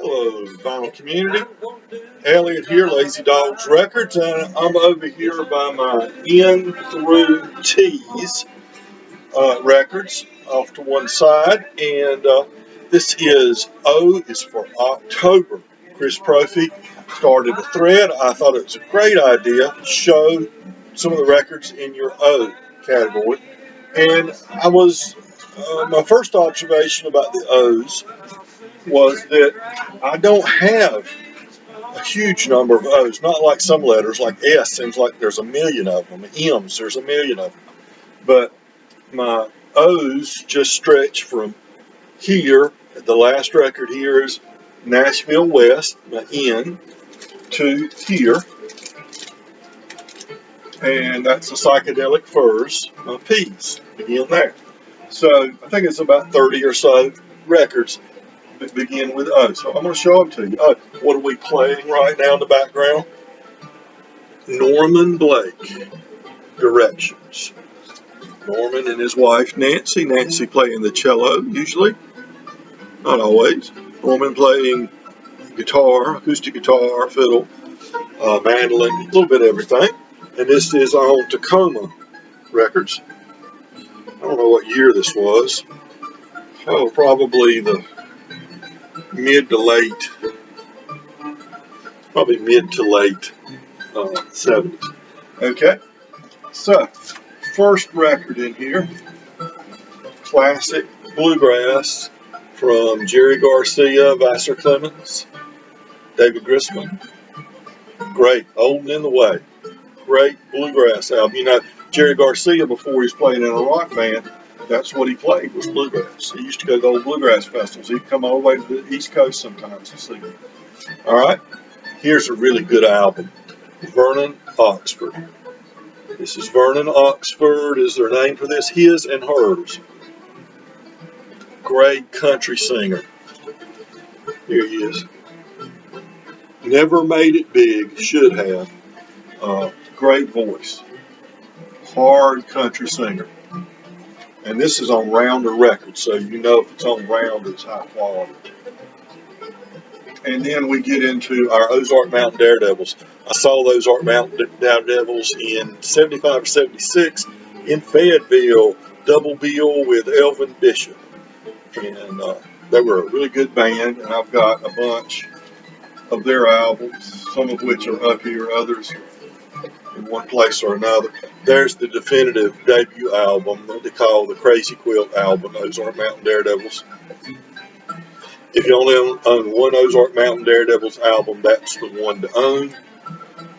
Hello, vinyl community. Elliot here, Lazy Dogs Records, and I'm over here by my N through T's records off to one side, and this is O is for October. Chris Profi started a thread. I thought it was a great idea to show some of the records in your O category, and my first observation about the O's was that I don't have a huge number of O's, not like some letters, like S seems like there's a million of them, M's, there's a million of them. But my O's just stretch from here, the last record here is Nashville West, my N, to here, and that's the Psychedelic Furs, my P's, begin there. So I think it's about 30 or so records that begin with O. So I'm going to show them to you. What are we playing right now in the background? Norman Blake, Directions. Norman and his wife Nancy. Nancy playing the cello usually, not always. Norman playing guitar, acoustic guitar, fiddle, mandolin, a little bit of everything. And this is on Tacoma Records. I don't know what year this was. Oh, probably the mid to late 70s. Okay, so first record in here, classic bluegrass from Jerry Garcia, Vassar Clemens, David Grisman. Great, Old and in the Way. Great bluegrass album. You know, Jerry Garcia, before he was playing in a rock band, that's what he played, was bluegrass. He used to go to old bluegrass festivals. He'd come all the way to the East Coast sometimes to see them. All right, here's a really good album, Vernon Oxford. This is Vernon Oxford is their name for this, his and hers. Great country singer. Here he is. Never made it big, should have. Great voice. Hard country singer. And this is on Rounder Records, so you know if it's on Rounder, it's high quality. And then we get into our Ozark Mountain Daredevils. I saw those Ozark Mountain Daredevils in 75 or 76 in Fayetteville, double bill with Elvin Bishop. And they were a really good band, and I've got a bunch of their albums, some of which are up here, others in one place or another. There's the definitive debut album that they call the Crazy Quilt album, Ozark Mountain Daredevils. If you only own one Ozark Mountain Daredevils album, that's the one to own.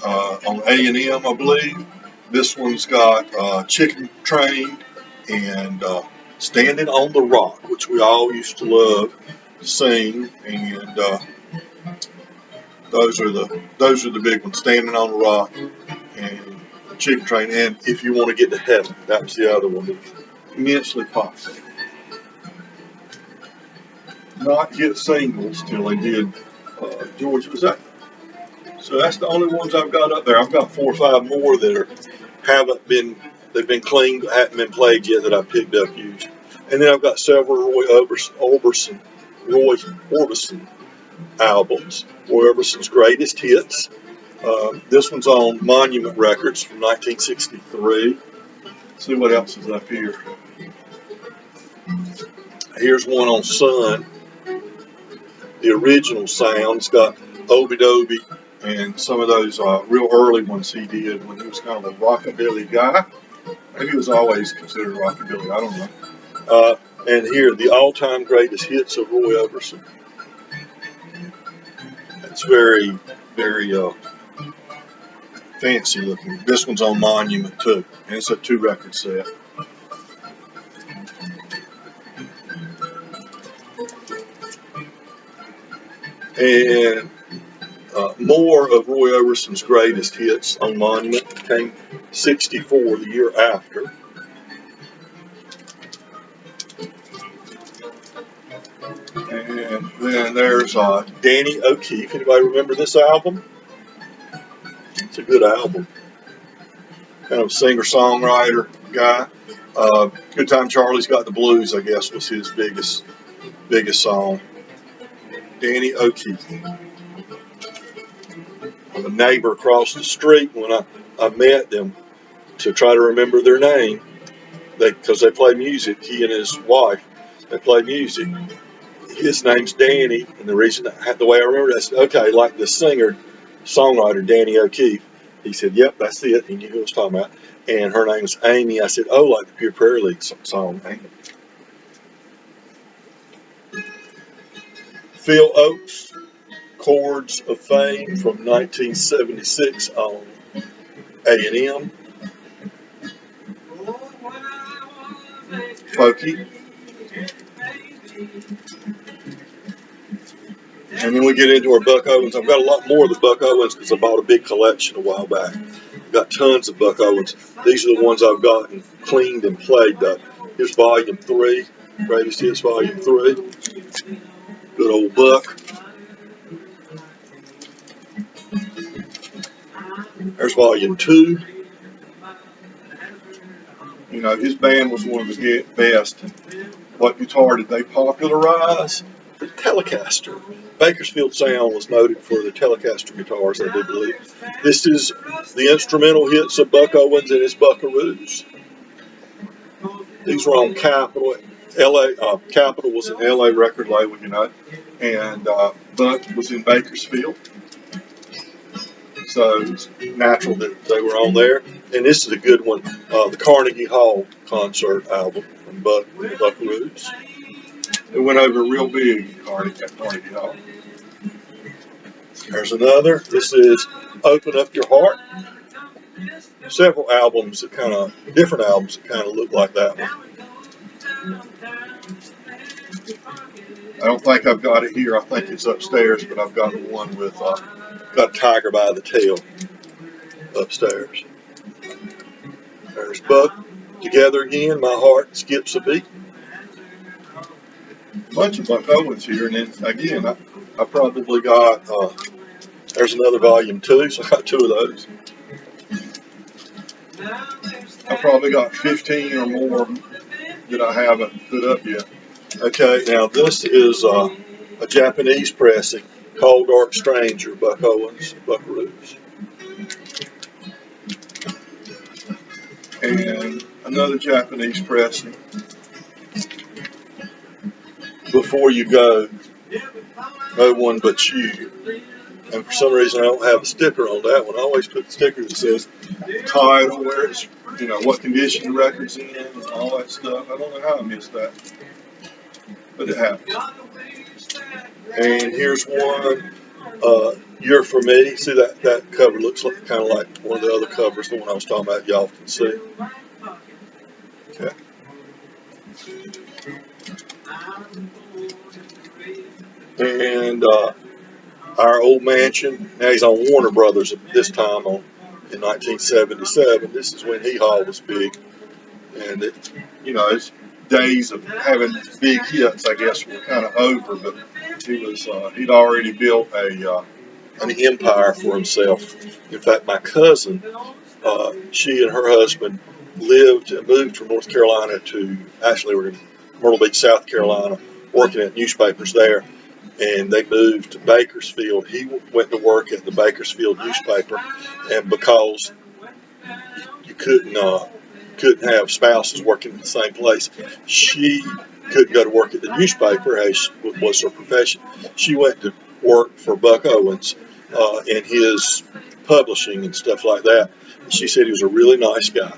On A&M, I believe. This one's got Chicken Train and Standing on the Rock, which we all used to love to sing, and those are the big ones, Standing on the Rock and Chicken Train, and If You Want to Get to Heaven, that was the other one that was immensely popular. Not hit singles till they did Georgia Was That. So that's the only ones I've got up there. I've got 4 or 5 more that they've been cleaned, but haven't been played yet that I picked up huge. And then I've got several Roy Orbison albums. Roy Orbison's greatest hits. This one's on Monument Records from 1963. Let's see what else is up here. Here's one on Sun. The original sound. It's got Obie Doby and some of those real early ones he did when he was kind of a rockabilly guy. Maybe he was always considered rockabilly, I don't know. And here, the all-time greatest hits of Roy Orbison. It's very, very fancy looking. This one's on Monument too, and it's a 2-record set. And more of Roy Orbison's greatest hits on Monument came 64, the year after. And then there's Danny O'Keefe. Anybody remember this album? It's a good album. Kind of singer-songwriter guy. Good Time Charlie's Got the Blues, I guess, was his biggest song. Danny O'Keefe. I'm a neighbor across the street. When I met them to try to remember their name, because they play music, he and his wife, they play music. His name's Danny, and the reason, the way I remember it, I said, okay, like the singer, songwriter Danny O'Keefe. He said, yep, that's it. He knew who I was talking about. And her name was Amy. I said, oh, like the Pure Prayer League song, Amy. Phil Oakes, Chords of Fame from 1976 on A&M. Folky. And then we get into our Buck Owens. I've got a lot more of the Buck Owens because I bought a big collection a while back. I've got tons of Buck Owens. These are the ones I've gotten cleaned and played. Here's Volume 3, Greatest Hits Volume 3. Good old Buck. There's Volume 2. You know, his band was one of the best. What guitar did they popularize? The Telecaster. Bakersfield Sound was noted for the Telecaster guitars, I do believe. This is the instrumental hits of Buck Owens and his Buckaroos. These were on Capitol. Capitol was an LA record label, you know, and Buck was in Bakersfield. So it's natural that they were on there. And this is a good one, the Carnegie Hall concert album from Buckaroos. It went over real big at Carnegie Hall. There's another. This is Open Up Your Heart. Several albums that different albums that kind of look like that one. I don't think I've got it here. I think it's upstairs, but I've got the one with, got Tiger by the Tail upstairs. There's Buck, Together Again, My Heart Skips a Beat. A bunch of Buck Owens here, and then again, I probably got, there's another Volume 2, so I got 2 of those. I probably got 15 or more that I haven't put up yet. Okay, now this is a Japanese pressing, Cold Dark Stranger, Buck Owens, Buckaroos. And another Japanese pressing, Before You Go, No One But You. And for some reason I don't have a sticker on that one. I always put the sticker that says title, where it's, you know, what condition the record's in, and all that stuff. I don't know how I missed that, but it happens. And here's one, You're For Me. See that cover looks like kind of like one of the other covers, the one I was talking about, y'all can see. Okay. And Our Old Mansion. Now he's on Warner Brothers at this time in 1977. This is when Hee Haw was big, and it, you know, his days of having big hits, I guess, were kind of over. But he'd already built an empire for himself. In fact, my cousin, she and her husband moved from North Carolina to, actually we're in Myrtle Beach, South Carolina, working at newspapers there. And they moved to Bakersfield. He went to work at the Bakersfield newspaper, and because you couldn't have spouses working in the same place, she couldn't go to work at the newspaper, as was her profession. She went to work for Buck Owens in his publishing and stuff like that. And she said he was a really nice guy.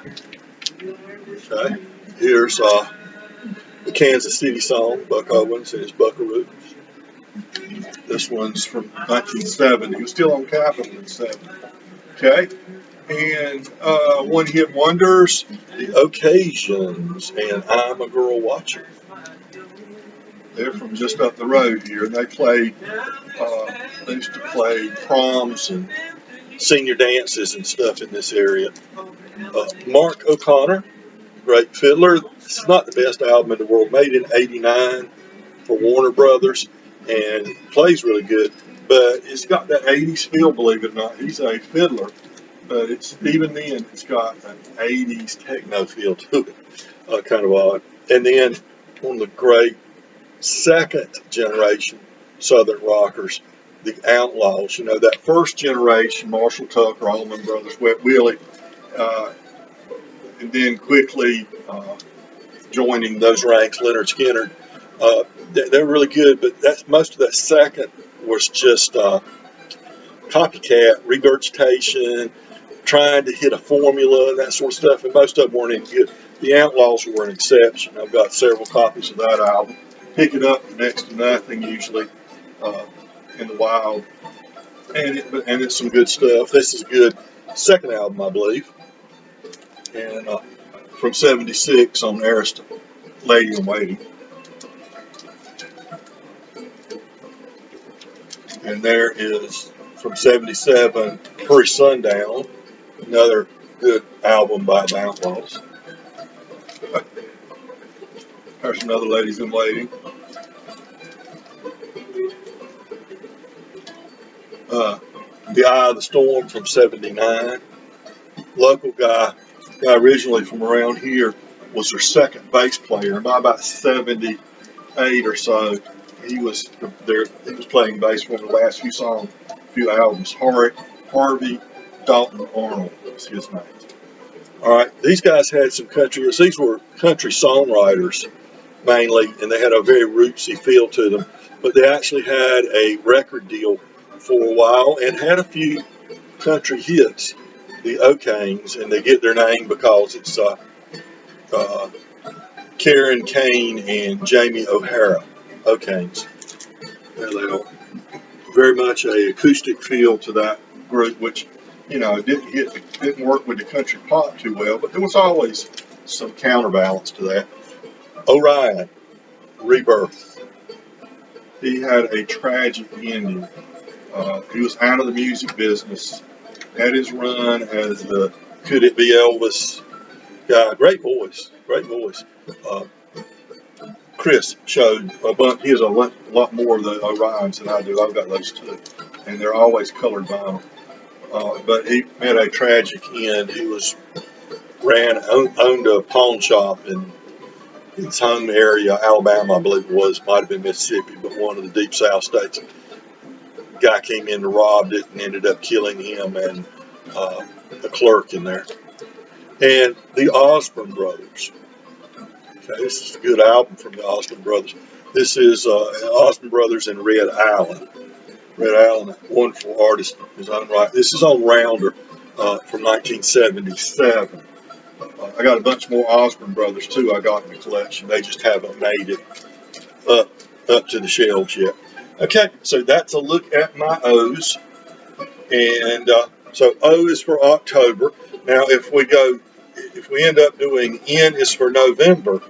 Okay, here's the Kansas City song, Buck Owens and his Buckaroos. This one's from 1970. He was still on Capitol in 70. Okay, and One Hit Wonders, The Occasions, and I'm a Girl Watcher. They're from just up the road here, and they used to play proms and senior dances and stuff in this area. Mark O'Connor, great fiddler. It's not the best album in the world, made in '89 for Warner Brothers, and plays really good, but it's got that 80s feel, believe it or not. He's a fiddler, but even then it's got an 80s techno feel to it, kind of odd. And then one of the great second generation Southern rockers, the Outlaws. You know, that first generation, Marshall Tucker, Allman Brothers, Wet Willie, and then quickly joining those ranks, Leonard Skinner. They're really good, but that's most of that second was just copycat, regurgitation, trying to hit a formula and that sort of stuff, and most of them weren't any good. The Outlaws were an exception. I've got several copies of that album. Pick it up for next to nothing usually in the wild, and it's some good stuff. This is a good second album, I believe, and from '76 on Ariston, Lady in Waiting. And there is from '77, Pre Sundown, another good album by the Outlaws. There's another Ladies in Waiting. The Eye of the Storm from '79. Local guy originally from around here, was their second bass player. By about '78 or so, he was playing bass for the last few albums. Harvey Dalton Arnold was his name. All right, these guys had some country. These were country songwriters mainly, and they had a very rootsy feel to them. But they actually had a record deal for a while and had a few country hits, the O'Kanes, and they get their name because it's Karen Kane and Jamie O'Hara, O'Kanes. There they are. Very much a acoustic feel to that group, which, you know, didn't work with the country pop too well, but there was always some counterbalance to that. Orion, Rebirth. He had a tragic ending. He was out of the music business, had his run as the Could It Be Elvis guy. Great voice. Chris showed a bunch. He has a lot more of the Orions than I do. I've got those too, and they're always colored vinyl. But he had a tragic end. He owned a pawn shop in his home area, Alabama, I believe it was. Might have been Mississippi, but one of the deep South states. Guy came in and robbed it and ended up killing him and a clerk in there. And the Osborne Brothers. Okay, this is a good album from the Osborne Brothers. This is Osborne Brothers and Red Allen. Red Allen, a wonderful artist in his own right. This is on Rounder from 1977. I got a bunch more Osborne Brothers too. I got in the collection. They just haven't made it up to the shelves yet. Okay, so that's a look at my O's. And so O is for October. Now, if we end up doing N is for November,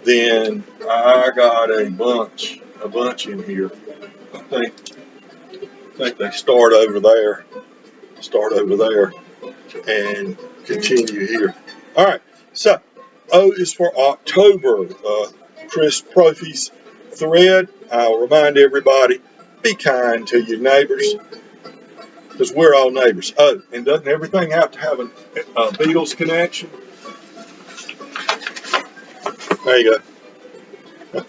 then I got a bunch in here. I think they start over there and continue here. All right, so O is for October. Chris Prophy's thread. I'll remind everybody, be kind to your neighbors, because we're all neighbors. Oh, and doesn't everything have to have a Beatles connection? There you go.